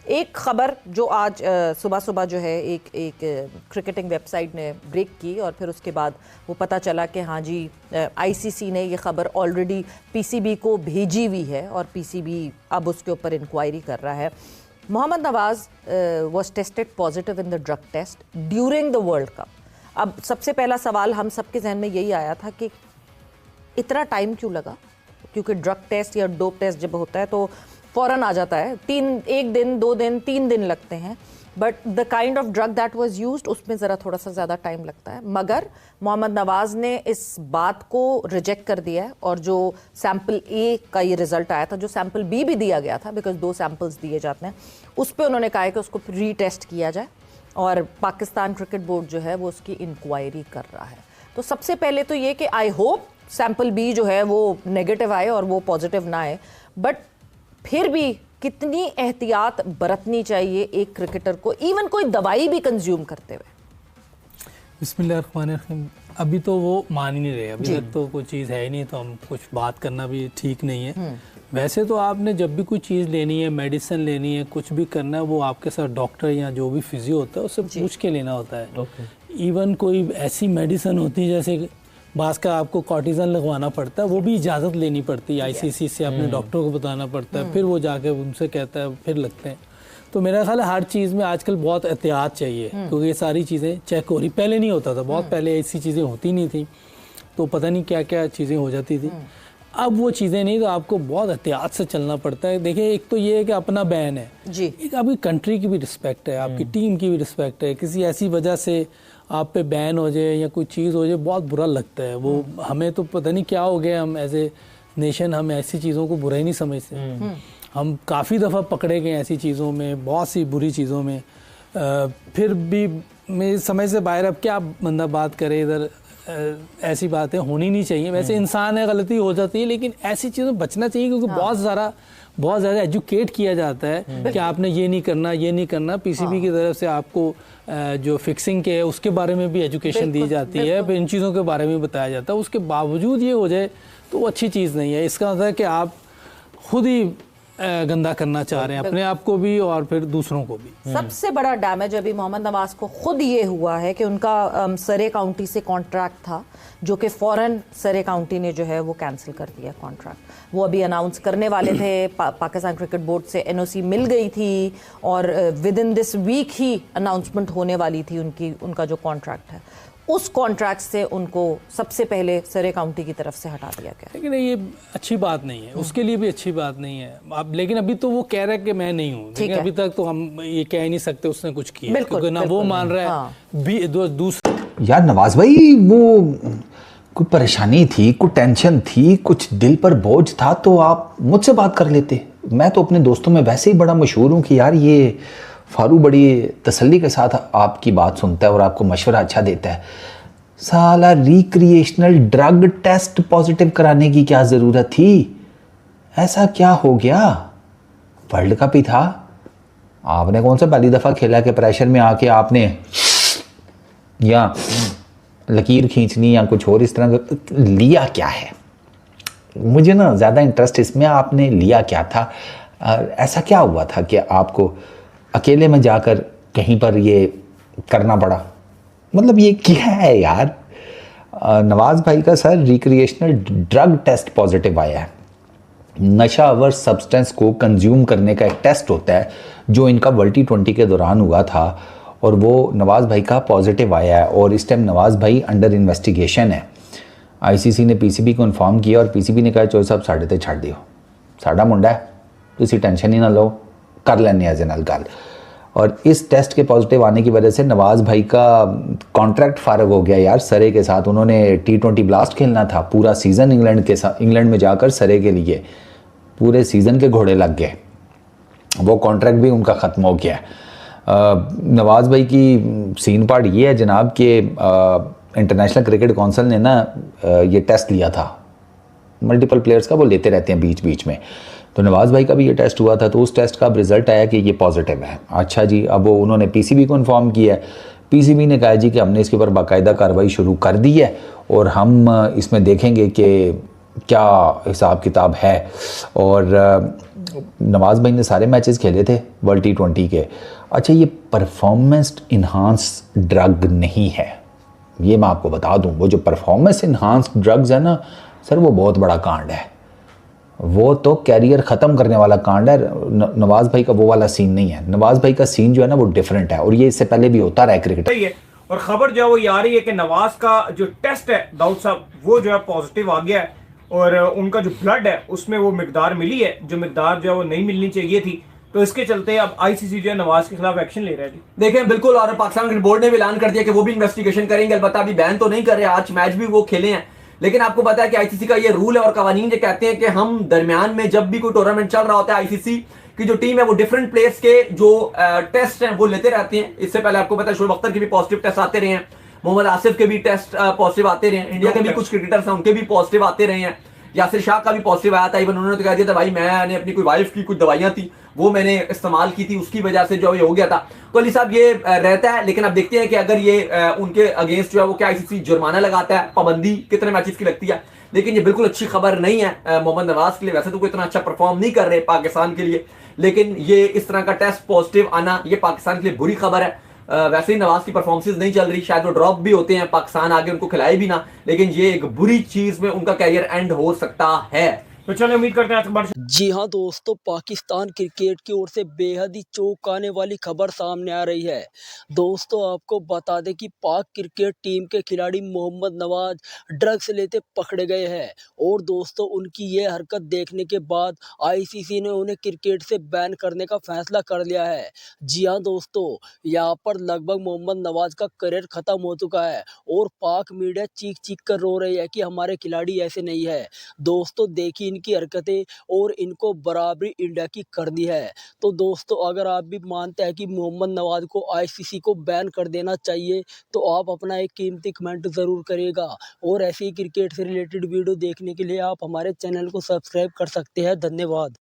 एक खबर जो आज सुबह सुबह जो है एक क्रिकेटिंग वेबसाइट ने ब्रेक की और फिर उसके बाद वो पता चला कि हाँ जी आईसीसी ने ये खबर ऑलरेडी पीसीबी को भेजी हुई है और पीसीबी अब उसके ऊपर इंक्वायरी कर रहा है। Mohammad Nawaz was tested positive in the drug test during the world cup. अब सबसे पहला सवाल हम सबके जहन में यही आया था कि इतना टाइम क्यों लगा, क्योंकि ड्रग टेस्ट या डोप टेस्ट जब होता है तो फ़ौरन आ जाता है, 1 दिन 2 दिन 3 दिन लगते हैं, but the kind of drug that was used उसमें ज़रा थोड़ा सा ज़्यादा टाइम लगता है। मगर मोहम्मद नवाज़ ने इस बात को रिजेक्ट कर दिया है और जो सैम्पल ए का ये रिज़ल्ट आया था, जो सैम्पल बी भी दिया गया था, बिकॉज 2 सैम्पल्स दिए जाते हैं, उस पर उन्होंने कहा है कि उसको रीटेस्ट किया जाए और पाकिस्तान क्रिकेट बोर्ड जो है वो उसकी इंक्वायरी कर रहा है। तो सबसे पहले तो ये कि आई होप सैम्पल बी जो है वो नेगेटिव आए और वो पॉजिटिव ना आए, बट फिर भी कितनी एहतियात बरतनी चाहिए एक क्रिकेटर को, इवन कोई दवाई भी कंज्यूम करते हुए। बिस्मिल्लाहिर्रहमानिर्रहीम। अभी तो वो मान ही नहीं रहे, अभी तक तो कोई चीज़ है ही नहीं, तो हम कुछ बात करना भी ठीक नहीं है। वैसे तो आपने जब भी कोई चीज़ लेनी है, मेडिसिन लेनी है, कुछ भी करना है, वो आपके साथ डॉक्टर या जो भी फिजियो होता है उससे पूछ के लेना होता है। इवन कोई ऐसी मेडिसिन होती है जैसे बास का आपको कॉर्टिजन लगवाना पड़ता है, वो भी इजाज़त लेनी पड़ती है आईसीसी से, अपने डॉक्टर को बताना पड़ता है, फिर वो जाके उनसे कहता है, फिर लगते हैं। तो मेरा ख्याल है हर चीज़ में आजकल बहुत एहतियात चाहिए, क्योंकि ये सारी चीज़ें चेक हो रही, पहले नहीं होता था, बहुत पहले ऐसी चीज़ें होती नहीं थी, तो पता नहीं क्या क्या चीज़ें हो जाती थी। अब वो चीज़ें नहीं, तो आपको बहुत एहतियात से चलना पड़ता है। देखिए, एक तो ये है कि अपना बैन है जी, एक आपकी कंट्री की भी रिस्पेक्ट है, आपकी टीम की भी रिस्पेक्ट है। किसी ऐसी वजह से आप पे बैन हो जाए या कोई चीज़ हो जाए, बहुत बुरा लगता है। वो हमें तो पता नहीं क्या हो गया, हम एज ए नेशन हम ऐसी चीज़ों को बुरा ही नहीं समझते। हम काफ़ी दफ़ा पकड़े गए ऐसी चीज़ों में, बहुत सी बुरी चीज़ों में, फिर भी मेरी समझ से बाहर। अब क्या बंदा बात करे, इधर ऐसी बातें होनी नहीं चाहिए। वैसे इंसान है, गलती हो जाती है, लेकिन ऐसी चीज़ों बचना चाहिए, क्योंकि बहुत ज़्यादा एजुकेट किया जाता है कि आपने ये नहीं करना, ये नहीं करना। पीसीबी की तरफ से आपको जो फिक्सिंग के है उसके बारे में भी एजुकेशन दी जाती है, फिर इन चीज़ों के बारे में बताया जाता है। उसके बावजूद ये हो जाए तो वो अच्छी चीज़ नहीं है। इसका मतलब है कि आप खुद ही गंदा करना चाह रहे हैं, अपने आप को भी और फिर दूसरों को भी। सबसे बड़ा डैमेज अभी मोहम्मद नवाज को खुद ये हुआ है कि उनका सरे काउंटी से कॉन्ट्रैक्ट था, जो कि फ़ौरन सरे काउंटी ने जो है वो कैंसिल कर दिया कॉन्ट्रैक्ट। वो अभी अनाउंस करने वाले थे, पाकिस्तान क्रिकेट बोर्ड से एनओसी मिल गई थी और विद इन दिस वीक ही अनाउंसमेंट होने वाली थी उनका जो कॉन्ट्रैक्ट है। उस कॉन्ट्रैक्ट से उनको सबसे पहले सरे काउंटी की तरफ से हटा दिया गया। लेकिन ये अच्छी बात नहीं है, उसके लिए भी अच्छी बात नहीं है। अब लेकिन अभी तो वो कह रहा है कि मैं नहीं हूँ, लेकिन अभी तक तो हम ये कह नहीं सकते उसने कुछ किया, क्योंकि ना वो मान रहा है दूसरा। यार नवाज भाई, वो कोई परेशानी थी, कोई टेंशन थी, कुछ दिल पर बोझ था, तो आप मुझसे बात कर लेते। मैं तो अपने दोस्तों में वैसे ही बड़ा मशहूर हूँ कि यार ये फारू बड़ी तसल्ली के साथ आपकी बात सुनता है और आपको मशवरा अच्छा देता है। साला रिक्रिएशनल ड्रग टेस्ट पॉजिटिव कराने की क्या ज़रूरत थी? ऐसा क्या हो गया? वर्ल्ड कप ही था, आपने कौन सा पहली दफ़ा खेला कि प्रेशर में आके आपने या लकीर खींचनी या कुछ और इस तरह का लिया क्या है? मुझे ना ज़्यादा इंटरेस्ट इसमें, आपने लिया क्या था? ऐसा क्या हुआ था कि आपको अकेले में जाकर कहीं पर ये करना पड़ा? मतलब ये क्या है यार? नवाज भाई का सर रिक्रिएशनल ड्रग टेस्ट पॉजिटिव आया है। नशा आवर सब्सटेंस को कंज्यूम करने का एक टेस्ट होता है जो इनका वर्ल्ड T20 के दौरान हुआ था, और वो नवाज भाई का पॉजिटिव आया है और इस टाइम नवाज भाई अंडर इन्वेस्टिगेशन है। आईसीसी ने पीसीबी को इन्फॉर्म किया और पीसीबी ने कहा चोई साहब साढ़े ते छड़ दियो, साड़ा मुंडा है, तुसी टेंशन ही ना लो, कर लेने अजे नाल गल। और इस टेस्ट के पॉजिटिव आने की वजह से नवाज भाई का कॉन्ट्रैक्ट फारग हो गया यार सरे के साथ। उन्होंने T20 ब्लास्ट खेलना था पूरा सीज़न इंग्लैंड में जाकर सरे के लिए, पूरे सीज़न के घोड़े लग गए, वो कॉन्ट्रैक्ट भी उनका ख़त्म हो गया। नवाज भाई की सीन पार्ट ये है जनाब कि इंटरनेशनल क्रिकेट काउंसिल ने ना ये टेस्ट लिया था मल्टीपल प्लेयर्स का, वो लेते रहते हैं बीच बीच में, तो नवाज भाई का भी ये टेस्ट हुआ था, तो उस टेस्ट का अब रिज़ल्ट आया कि ये पॉजिटिव है। अच्छा जी, अब वो उन्होंने पीसीबी को इन्फॉर्म किया है, पीसीबी ने कहा जी कि हमने इसके ऊपर बाकायदा कार्रवाई शुरू कर दी है और हम इसमें देखेंगे कि क्या हिसाब किताब है। और नवाज भाई ने सारे मैचेस खेले थे वर्ल्ड T20 के। अच्छा, ये परफॉर्मेंस इन्हांस ड्रग नहीं है, ये मैं आपको बता दूं। वो जो परफॉर्मेंस इन्हांस ड्रग्स है ना सर, वो बहुत बड़ा कांड है, वो तो कैरियर ख़त्म करने वाला कांड है। नवाज भाई का वो वाला सीन नहीं है। नवाज भाई का सीन जो है ना वो डिफरेंट है, और ये इससे पहले भी होता रहा है क्रिकेट। और खबर जो है वो ये आ रही है कि नवाज का जो टेस्ट है दाऊद साहब वो जो है पॉजिटिव आ गया है, और उनका जो ब्लड है उसमें वो मिकदार मिली है जो मिकदार जो है वो नहीं मिलनी चाहिए थी। तो इसके चलते अब आईसीसी जो है नवाज के खिलाफ एक्शन ले रहा है। देखें बिल्कुल, और पाकिस्तान क्रिकेट बोर्ड ने भी ऐलान कर दिया कि वो भी इन्वेस्टिगेशन करेंगे। अलबत्ता अभी बैन तो नहीं कर रहे, आज मैच भी वो खेले हैं, लेकिन आपको पता है कि आईसीसी का ये रूल है और कवानीन ये कहते हैं कि हम दरमियान में जब भी कोई टूर्नामेंट चल रहा होता है, आईसीसी की जो टीम है वो डिफरेंट प्लेयर्स के जो टेस्ट हैं वो लेते रहते हैं। इससे पहले आपको पता है शोएब अख्तर के भी पॉजिटिव टेस्ट आते रहे हैं, मोहम्मद आसिफ के भी टेस्ट पॉजिटिव आते रहे हैं, इंडिया के भी कुछ क्रिकेटर्स हैं उनके भी पॉजिटिव आते रहे हैं, यासिर शाह का भी पॉजिटिव आया था। इवन उन्होंने तो कह दिया था भाई मैंने अपनी कोई वाइफ की कुछ दवाइयां थी वो मैंने इस्तेमाल की थी, उसकी वजह से जो ये हो गया था। तो अली साहब ये रहता है, लेकिन अब देखते हैं कि अगर ये उनके अगेंस्ट जो है वो क्या आईसीसी जुर्माना लगाता है, पाबंदी कितने मैचेस की लगती है। लेकिन ये बिल्कुल अच्छी खबर नहीं है मोहम्मद नवाज के लिए। वैसे तो कोई इतना अच्छा परफॉर्म नहीं कर रहे पाकिस्तान के लिए, लेकिन ये इस तरह का टेस्ट पॉजिटिव आना ये पाकिस्तान के लिए बुरी खबर है। वैसे ही नवाज की परफॉर्मेंस नहीं चल रही, शायद वो ड्रॉप भी होते हैं, पाकिस्तान आगे उनको खिलाए भी ना, लेकिन ये एक बुरी चीज में उनका कैरियर एंड हो सकता है। तो चलिए उम्मीद करते हैं जी हाँ दोस्तों, पाकिस्तान क्रिकेट की ओर से बेहद ही चौंकाने वाली खबर सामने आ रही है। दोस्तों आपको बता दें कि पाक क्रिकेट टीम के खिलाड़ी मोहम्मद नवाज ड्रग्स लेते पकड़े गए हैं, और दोस्तों उनकी ये हरकत देखने के बाद आईसीसी ने उन्हें क्रिकेट से बैन करने का फैसला कर लिया है। जी हाँ दोस्तों, यहाँ पर लगभग मोहम्मद नवाज का करियर खत्म हो चुका है, और पाक मीडिया चीख चीख कर रो रही है कि हमारे खिलाड़ी ऐसे नहीं है। दोस्तों देखिए इनकी हरकतें, और इनको बराबरी इंडिया की करनी है। तो दोस्तों अगर आप भी मानते हैं कि मोहम्मद नवाज को आईसीसी को बैन कर देना चाहिए, तो आप अपना एक कीमती कमेंट ज़रूर करिएगा, और ऐसी ही क्रिकेट से रिलेटेड वीडियो देखने के लिए आप हमारे चैनल को सब्सक्राइब कर सकते हैं। धन्यवाद।